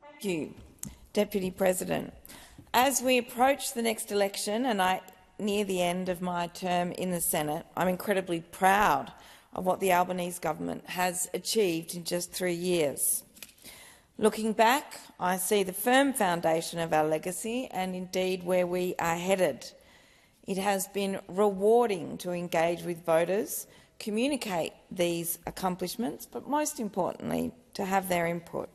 Thank you, Deputy President. As we approach the next election and I near the end of my term in the Senate, I'm incredibly proud of what the Albanese government has achieved in just 3 years. Looking back, I see the firm foundation of our legacy and indeed where we are headed. It has been rewarding to engage with voters, communicate these accomplishments, but most importantly, to have their input.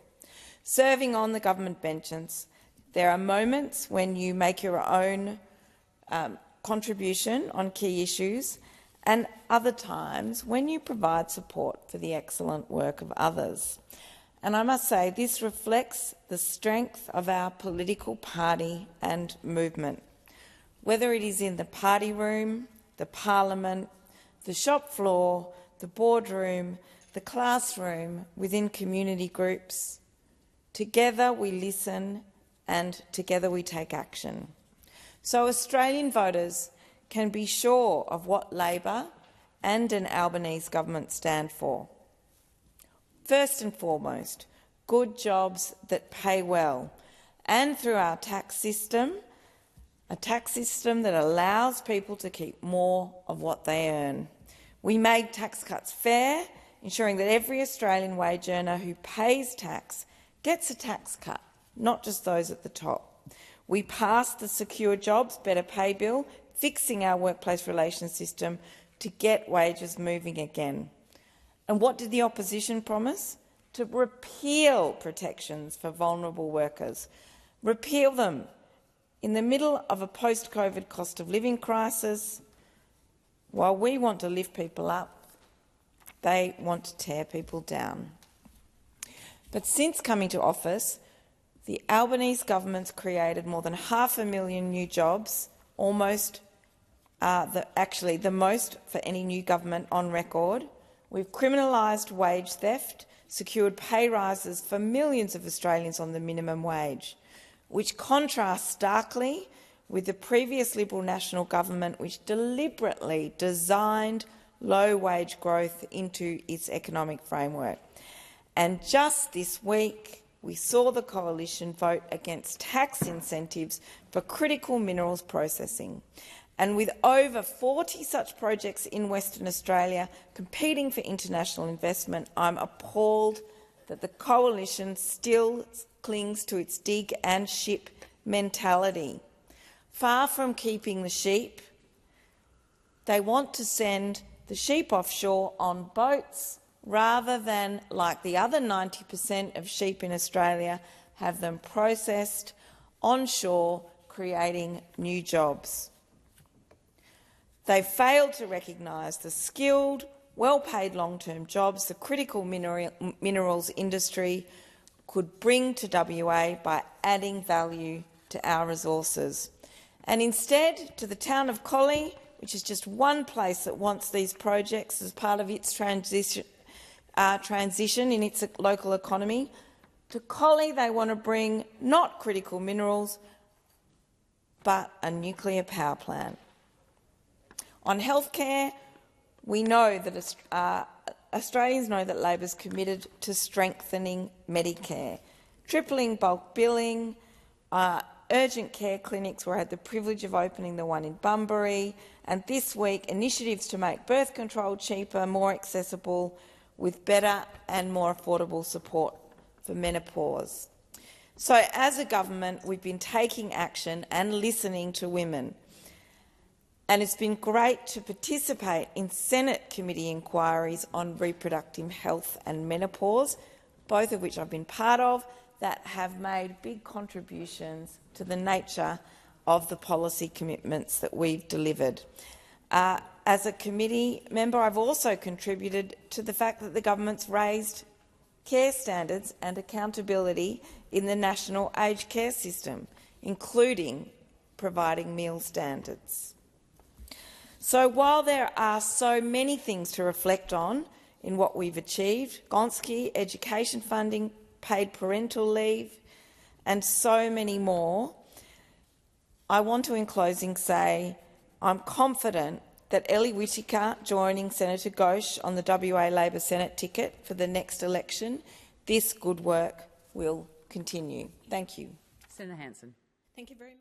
Serving on the government benches, there are moments when you make your own contribution on key issues and other times when you provide support for the excellent work of others. And I must say this reflects the strength of our political party and movement. Whether it is in the party room, the parliament, the shop floor, the boardroom, the classroom, within community groups, together we listen and together we take action. So Australian voters can be sure of what Labor and an Albanese government stand for. First and foremost, good jobs that pay well, and through our tax system, a tax system that allows people to keep more of what they earn. We made tax cuts fair, ensuring that every Australian wage earner who pays tax gets a tax cut, not just those at the top. We passed the Secure Jobs, Better Pay Bill, fixing our workplace relations system to get wages moving again. And what did the opposition promise? To repeal protections for vulnerable workers. Repeal them in the middle of a post-COVID cost of living crisis. While we want to lift people up, they want to tear people down. But since coming to office, the Albanese government's created more than 500,000 new jobs, almost actually the most for any new government on record. We've criminalised wage theft, secured pay rises for millions of Australians on the minimum wage, which contrasts starkly with the previous Liberal National Government, which deliberately designed low-wage growth into its economic framework. And just this week, we saw the coalition vote against tax incentives for critical minerals processing. And with over 40 such projects in Western Australia competing for international investment, I'm appalled that the coalition still clings to its dig and ship mentality. Far from keeping the sheep, they want to send the sheep offshore on boats rather than, like the other 90% of sheep in Australia, have them processed onshore, creating new jobs. They failed to recognise the skilled, well-paid long-term jobs the critical minerals industry could bring to WA by adding value to our resources. And instead, to the town of Collie, which is just one place that wants these projects as part of its transition in its local economy, to Collie they want to bring not critical minerals but a nuclear power plant. On healthcare, we know that Australians know that Labor's committed to strengthening Medicare, tripling bulk billing, urgent care clinics where I had the privilege of opening the one in Bunbury, and this week initiatives to make birth control cheaper, more accessible, with better and more affordable support for menopause. So as a government, we've been taking action and listening to women. And it's been great to participate in Senate committee inquiries on reproductive health and menopause, both of which I've been part of, that have made big contributions to the nature of the policy commitments that we've delivered. As a committee member, I've also contributed to the fact that the government's raised care standards and accountability in the national aged care system, including providing meal standards. So while there are so many things to reflect on in what we've achieved, Gonski, education funding, paid parental leave, and so many more, I want to, in closing, say I'm confident that Ellie Whittaker joining Senator Ghosh on the WA Labor Senate ticket for the next election this good work will continue. Thank you. Senator Hanson. Thank you very much.